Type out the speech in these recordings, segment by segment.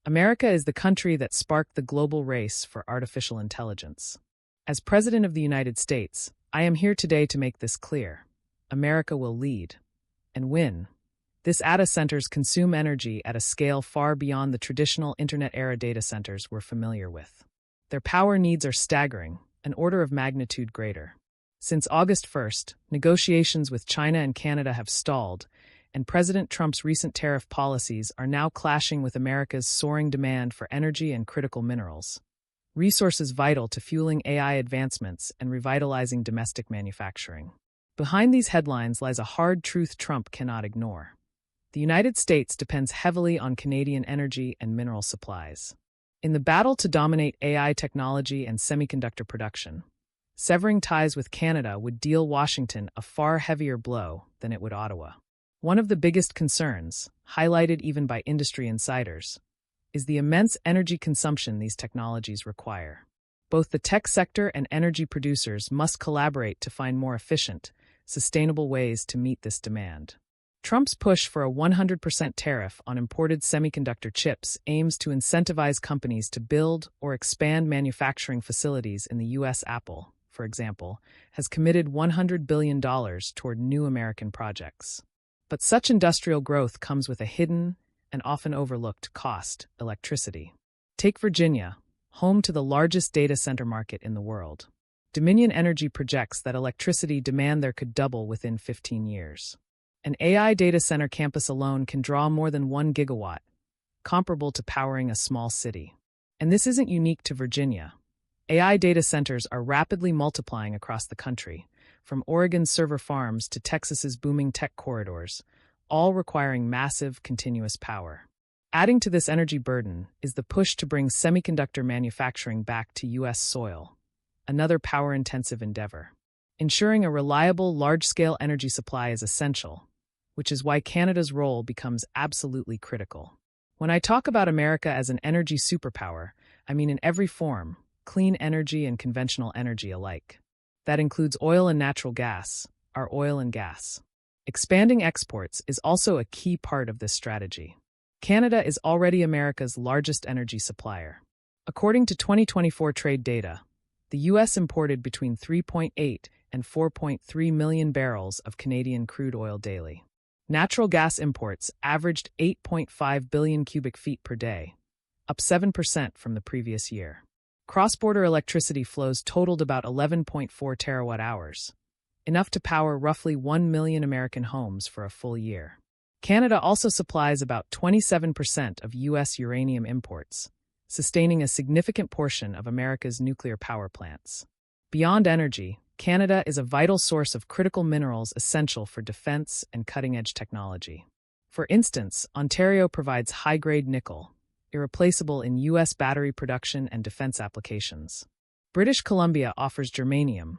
America is the country that sparked the global race for artificial intelligence. As President of the United States, I am here today to make this clear. America will lead and win. This data centers consume energy at a scale far beyond the traditional internet-era data centers we're familiar with. Their power needs are staggering, an order of magnitude greater. Since August 1st, negotiations with China and Canada have stalled, and President Trump's recent tariff policies are now clashing with America's soaring demand for energy and critical minerals, resources vital to fueling AI advancements and revitalizing domestic manufacturing. Behind these headlines lies a hard truth Trump cannot ignore. The United States depends heavily on Canadian energy and mineral supplies. In the battle to dominate AI technology and semiconductor production, severing ties with Canada would deal Washington a far heavier blow than it would Ottawa. One of the biggest concerns, highlighted even by industry insiders, is the immense energy consumption these technologies require. Both the tech sector and energy producers must collaborate to find more efficient, sustainable ways to meet this demand. Trump's push for a 100% tariff on imported semiconductor chips aims to incentivize companies to build or expand manufacturing facilities in the U.S. Apple, for example, has committed $100 billion toward new American projects. But such industrial growth comes with a hidden and often overlooked cost: electricity. Take Virginia, home to the largest data center market in the world. Dominion Energy projects that electricity demand there could double within 15 years. An AI data center campus alone can draw more than 1 gigawatt, comparable to powering a small city. And this isn't unique to Virginia. AI data centers are rapidly multiplying across the country, from Oregon's server farms to Texas's booming tech corridors, all requiring massive, continuous power. Adding to this energy burden is the push to bring semiconductor manufacturing back to U.S. soil, another power-intensive endeavor. Ensuring a reliable, large-scale energy supply is essential, which is why Canada's role becomes absolutely critical. When I talk about America as an energy superpower, I mean in every form, clean energy and conventional energy alike. That includes oil and natural gas, our oil and gas. Expanding exports is also a key part of this strategy. Canada is already America's largest energy supplier. According to 2024 trade data, the U.S. imported between 3.8 and 4.3 million barrels of Canadian crude oil daily. Natural gas imports averaged 8.5 billion cubic feet per day, up 7% from the previous year. Cross-border electricity flows totaled about 11.4 terawatt-hours, enough to power roughly 1 million American homes for a full year. Canada also supplies about 27% of U.S. uranium imports, sustaining a significant portion of America's nuclear power plants. Beyond energy, Canada is a vital source of critical minerals essential for defense and cutting-edge technology. For instance, Ontario provides high-grade nickel, irreplaceable in U.S. battery production and defense applications. British Columbia offers germanium,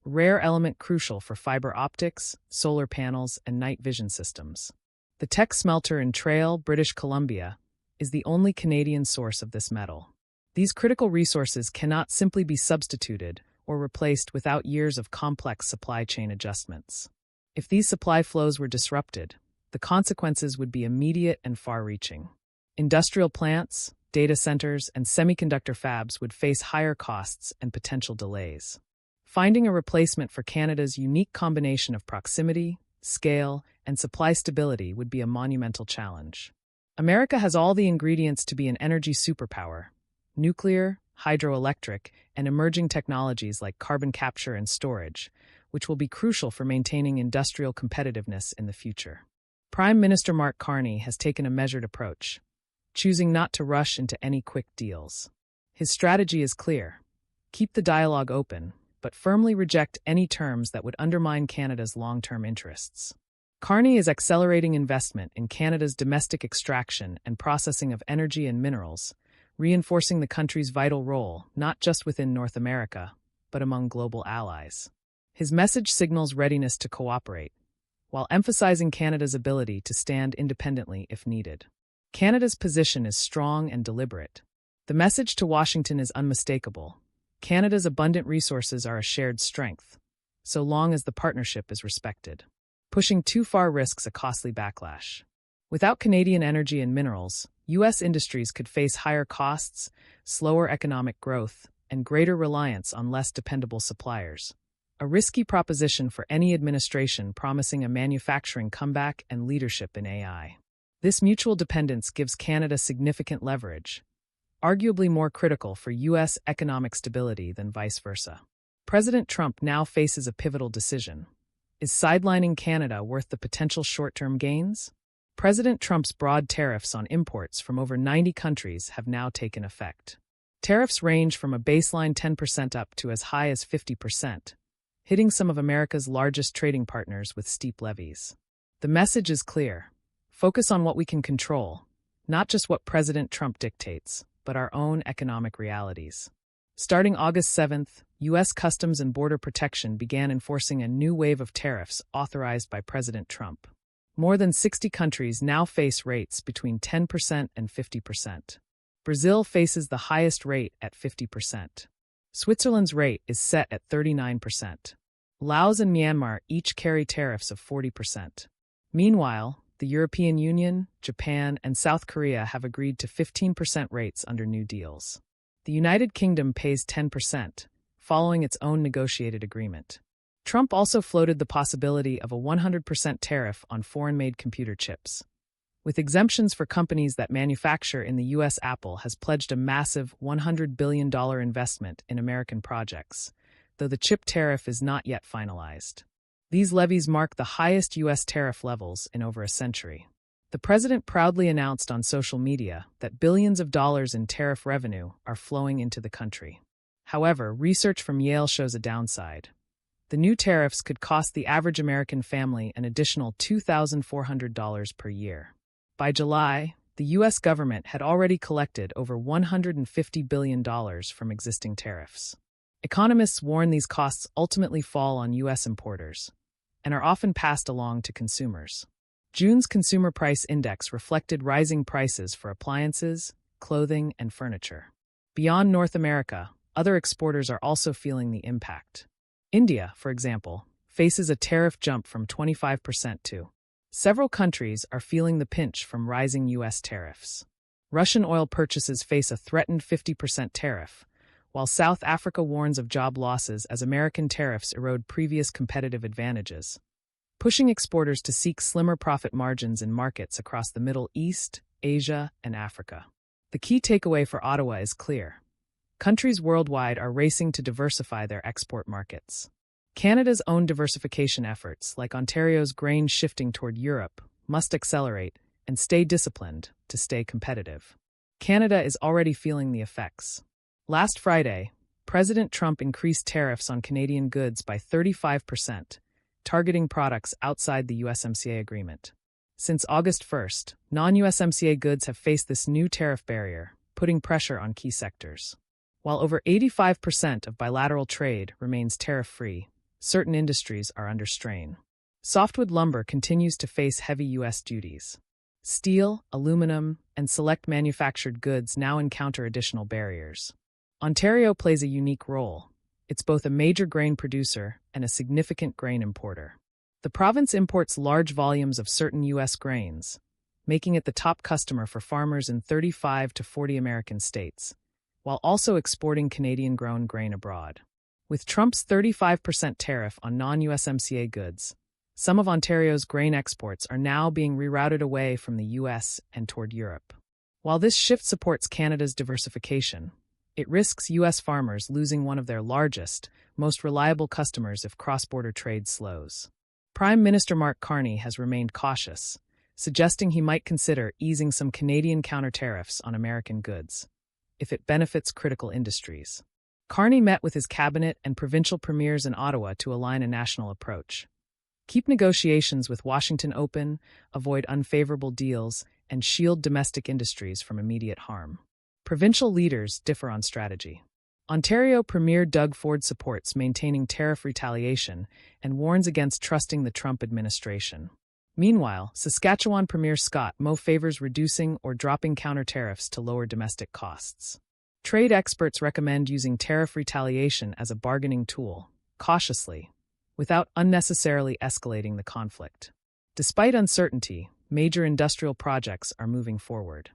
a rare element crucial for fiber optics, solar panels, and night vision systems. The Teck smelter in Trail, British Columbia, is the only Canadian source of this metal. These critical resources cannot simply be substituted or replaced without years of complex supply chain adjustments. If these supply flows were disrupted, the consequences would be immediate and far-reaching. Industrial plants, data centers, and semiconductor fabs would face higher costs and potential delays. Finding a replacement for Canada's unique combination of proximity, scale, and supply stability would be a monumental challenge. America has all the ingredients to be an energy superpower: nuclear, hydroelectric, and emerging technologies like carbon capture and storage, which will be crucial for maintaining industrial competitiveness in the future. Prime Minister Mark Carney has taken a measured approach, choosing not to rush into any quick deals. His strategy is clear: keep the dialogue open, but firmly reject any terms that would undermine Canada's long-term interests. Carney is accelerating investment in Canada's domestic extraction and processing of energy and minerals, reinforcing the country's vital role not just within North America, but among global allies. His message signals readiness to cooperate, while emphasizing Canada's ability to stand independently if needed. Canada's position is strong and deliberate. The message to Washington is unmistakable: Canada's abundant resources are a shared strength, so long as the partnership is respected. Pushing too far risks a costly backlash. Without Canadian energy and minerals, U.S. industries could face higher costs, slower economic growth, and greater reliance on less dependable suppliers. A risky proposition for any administration promising a manufacturing comeback and leadership in AI. This mutual dependence gives Canada significant leverage, arguably more critical for U.S. economic stability than vice versa. President Trump now faces a pivotal decision. Is sidelining Canada worth the potential short-term gains? President Trump's broad tariffs on imports from over 90 countries have now taken effect. Tariffs range from a baseline 10% up to as high as 50%, hitting some of America's largest trading partners with steep levies. The message is clear. Focus on what we can control, not just what President Trump dictates, but our own economic realities. Starting August 7th, U.S. Customs and Border Protection began enforcing a new wave of tariffs authorized by President Trump. More than 60 countries now face rates between 10% and 50%. Brazil faces the highest rate at 50%. Switzerland's rate is set at 39%. Laos and Myanmar each carry tariffs of 40%. Meanwhile, the European Union, Japan, and South Korea have agreed to 15% rates under new deals. The United Kingdom pays 10%, following its own negotiated agreement. Trump also floated the possibility of a 100% tariff on foreign-made computer chips. With exemptions for companies that manufacture in the U.S., Apple has pledged a massive $100 billion investment in American projects, though the chip tariff is not yet finalized. These levies mark the highest U.S. tariff levels in over a century. The president proudly announced on social media that billions of dollars in tariff revenue are flowing into the country. However, research from Yale shows a downside. The new tariffs could cost the average American family an additional $2,400 per year. By July, the U.S. government had already collected over $150 billion from existing tariffs. Economists warn these costs ultimately fall on U.S. importers and are often passed along to consumers. June's Consumer Price Index reflected rising prices for appliances, clothing, and furniture. Beyond North America, other exporters are also feeling the impact. India, for example, faces a tariff jump from 25% to. Several countries are feeling the pinch from rising U.S. tariffs. Russian oil purchases face a threatened 50% tariff, while South Africa warns of job losses as American tariffs erode previous competitive advantages, pushing exporters to seek slimmer profit margins in markets across the Middle East, Asia, and Africa. The key takeaway for Ottawa is clear. Countries worldwide are racing to diversify their export markets. Canada's own diversification efforts, like Ontario's grain shifting toward Europe, must accelerate and stay disciplined to stay competitive. Canada is already feeling the effects. Last Friday, President Trump increased tariffs on Canadian goods by 35%, targeting products outside the USMCA agreement. Since August 1st, non-USMCA goods have faced this new tariff barrier, putting pressure on key sectors. While over 85% of bilateral trade remains tariff-free, certain industries are under strain. Softwood lumber continues to face heavy U.S. duties. Steel, aluminum, and select manufactured goods now encounter additional barriers. Ontario plays a unique role. It's both a major grain producer and a significant grain importer. The province imports large volumes of certain U.S. grains, making it the top customer for farmers in 35 to 40 American states, while also exporting Canadian-grown grain abroad. With Trump's 35% tariff on non-USMCA goods, some of Ontario's grain exports are now being rerouted away from the U.S. and toward Europe. While this shift supports Canada's diversification, it risks U.S. farmers losing one of their largest, most reliable customers if cross-border trade slows. Prime Minister Mark Carney has remained cautious, suggesting he might consider easing some Canadian counter-tariffs on American goods, if it benefits critical industries. Carney met with his cabinet and provincial premiers in Ottawa to align a national approach. Keep negotiations with Washington open, avoid unfavorable deals, and shield domestic industries from immediate harm. Provincial leaders differ on strategy. Ontario Premier Doug Ford supports maintaining tariff retaliation and warns against trusting the Trump administration. Meanwhile, Saskatchewan Premier Scott Moe favors reducing or dropping counter-tariffs to lower domestic costs. Trade experts recommend using tariff retaliation as a bargaining tool, cautiously, without unnecessarily escalating the conflict. Despite uncertainty, major industrial projects are moving forward.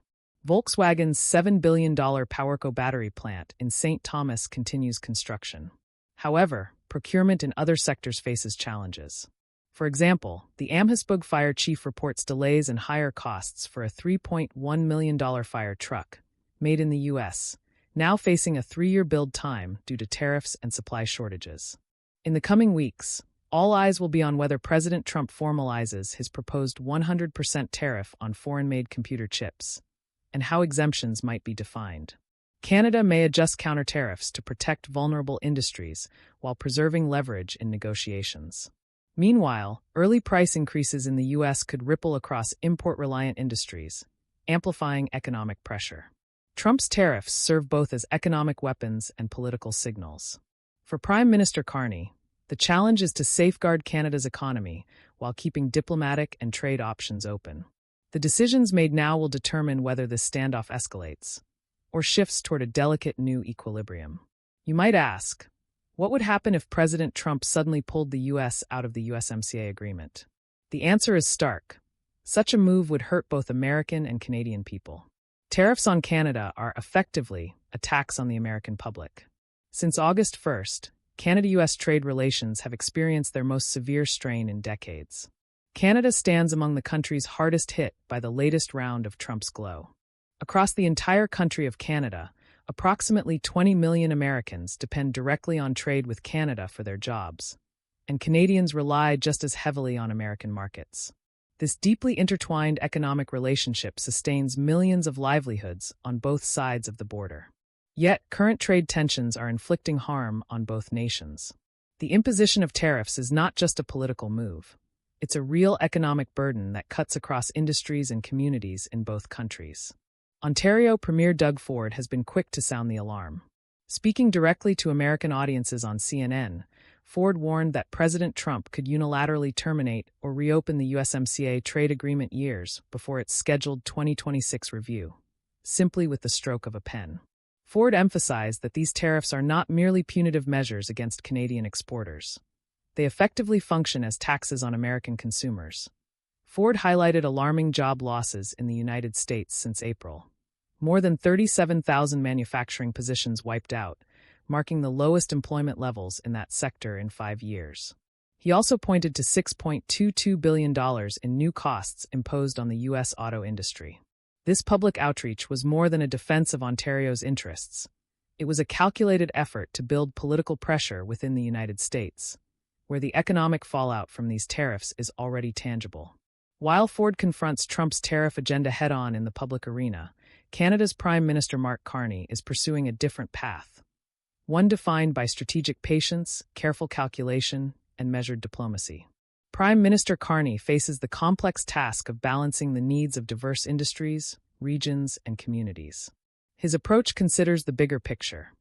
Volkswagen's $7 billion PowerCo battery plant in St. Thomas continues construction. However, procurement in other sectors faces challenges. For example, the Amherstburg fire chief reports delays and higher costs for a $3.1 million fire truck, made in the U.S., now facing a 3-year build time due to tariffs and supply shortages. In the coming weeks, all eyes will be on whether President Trump formalizes his proposed 100% tariff on foreign-made computer chips, and how exemptions might be defined. Canada may adjust counter-tariffs to protect vulnerable industries while preserving leverage in negotiations. Meanwhile, early price increases in the U.S. could ripple across import-reliant industries, amplifying economic pressure. Trump's tariffs serve both as economic weapons and political signals. For Prime Minister Carney, the challenge is to safeguard Canada's economy while keeping diplomatic and trade options open. The decisions made now will determine whether this standoff escalates or shifts toward a delicate new equilibrium. You might ask, what would happen if President Trump suddenly pulled the U.S. out of the USMCA agreement? The answer is stark. Such a move would hurt both American and Canadian people. Tariffs on Canada are effectively a tax on the American public. Since August 1st, Canada-U.S. trade relations have experienced their most severe strain in decades. Canada stands among the countries hardest hit by the latest round of Trump's glow. Across the entire country of Canada, approximately 20 million Americans depend directly on trade with Canada for their jobs, and Canadians rely just as heavily on American markets. This deeply intertwined economic relationship sustains millions of livelihoods on both sides of the border. Yet, current trade tensions are inflicting harm on both nations. The imposition of tariffs is not just a political move. It's a real economic burden that cuts across industries and communities in both countries. Ontario Premier Doug Ford has been quick to sound the alarm. Speaking directly to American audiences on CNN, Ford warned that President Trump could unilaterally terminate or reopen the USMCA trade agreement years before its scheduled 2026 review, simply with the stroke of a pen. Ford emphasized that these tariffs are not merely punitive measures against Canadian exporters. They effectively function as taxes on American consumers. Ford highlighted alarming job losses in the United States since April. More than 37,000 manufacturing positions wiped out, marking the lowest employment levels in that sector in 5 years. He also pointed to $6.22 billion in new costs imposed on the U.S. auto industry. This public outreach was more than a defense of Ontario's interests. It was a calculated effort to build political pressure within the United States, where the economic fallout from these tariffs is already tangible. While Ford confronts Trump's tariff agenda head-on in the public arena, Canada's Prime Minister Mark Carney is pursuing a different path, one defined by strategic patience, careful calculation, and measured diplomacy. Prime Minister Carney faces the complex task of balancing the needs of diverse industries, regions, and communities. His approach considers the bigger picture,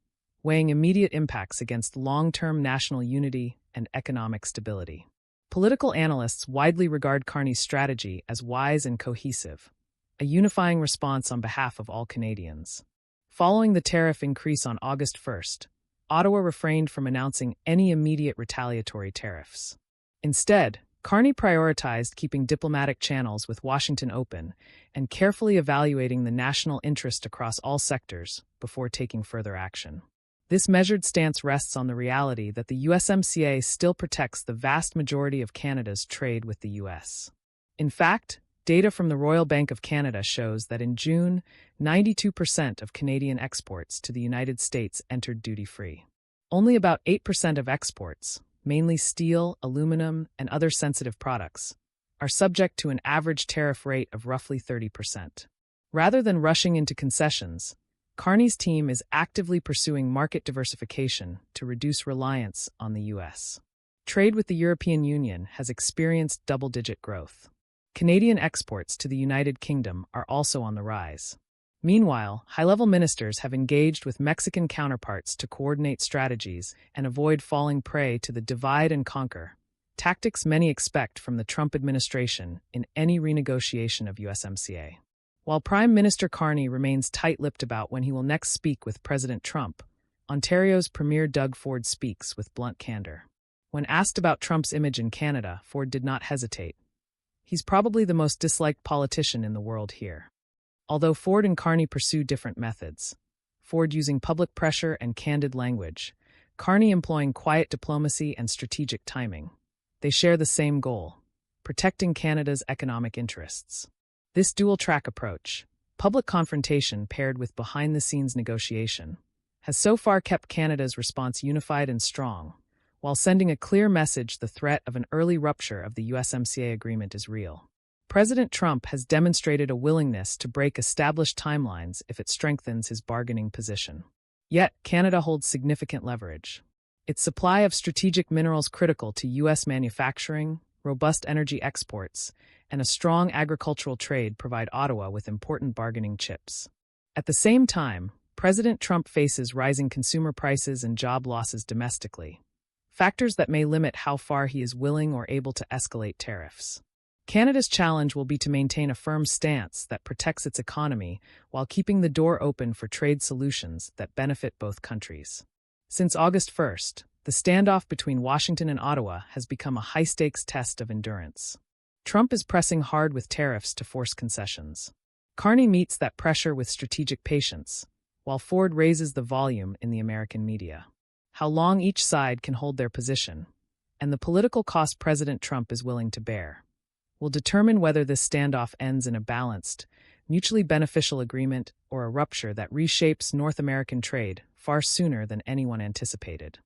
weighing immediate impacts against long-term national unity and economic stability. Political analysts widely regard Carney's strategy as wise and cohesive, a unifying response on behalf of all Canadians. Following the tariff increase on August 1st, Ottawa refrained from announcing any immediate retaliatory tariffs. Instead, Carney prioritized keeping diplomatic channels with Washington open and carefully evaluating the national interest across all sectors before taking further action. This measured stance rests on the reality that the USMCA still protects the vast majority of Canada's trade with the U.S. In fact, data from the Royal Bank of Canada shows that in June, 92% of Canadian exports to the United States entered duty-free. Only about 8% of exports, mainly steel, aluminum, and other sensitive products, are subject to an average tariff rate of roughly 30%. Rather than rushing into concessions, Carney's team is actively pursuing market diversification to reduce reliance on the U.S. Trade with the European Union has experienced double-digit growth. Canadian exports to the United Kingdom are also on the rise. Meanwhile, high-level ministers have engaged with Mexican counterparts to coordinate strategies and avoid falling prey to the divide and conquer, tactics many expect from the Trump administration in any renegotiation of USMCA. While Prime Minister Carney remains tight-lipped about when he will next speak with President Trump, Ontario's Premier Doug Ford speaks with blunt candor. When asked about Trump's image in Canada, Ford did not hesitate. He's probably the most disliked politician in the world here. Although Ford and Carney pursue different methods, Ford using public pressure and candid language, Carney employing quiet diplomacy and strategic timing. They share the same goal: protecting Canada's economic interests. This dual-track approach, public confrontation paired with behind-the-scenes negotiation, has so far kept Canada's response unified and strong, while sending a clear message the threat of an early rupture of the USMCA agreement is real. President Trump has demonstrated a willingness to break established timelines if it strengthens his bargaining position. Yet, Canada holds significant leverage. Its supply of strategic minerals critical to U.S. manufacturing, robust energy exports, and a strong agricultural trade provide Ottawa with important bargaining chips. At the same time, President Trump faces rising consumer prices and job losses domestically, factors that may limit how far he is willing or able to escalate tariffs. Canada's challenge will be to maintain a firm stance that protects its economy while keeping the door open for trade solutions that benefit both countries. Since August 1st, the standoff between Washington and Ottawa has become a high-stakes test of endurance. Trump is pressing hard with tariffs to force concessions. Carney meets that pressure with strategic patience, while Ford raises the volume in the American media. How long each side can hold their position, and the political cost President Trump is willing to bear, will determine whether this standoff ends in a balanced, mutually beneficial agreement or a rupture that reshapes North American trade far sooner than anyone anticipated.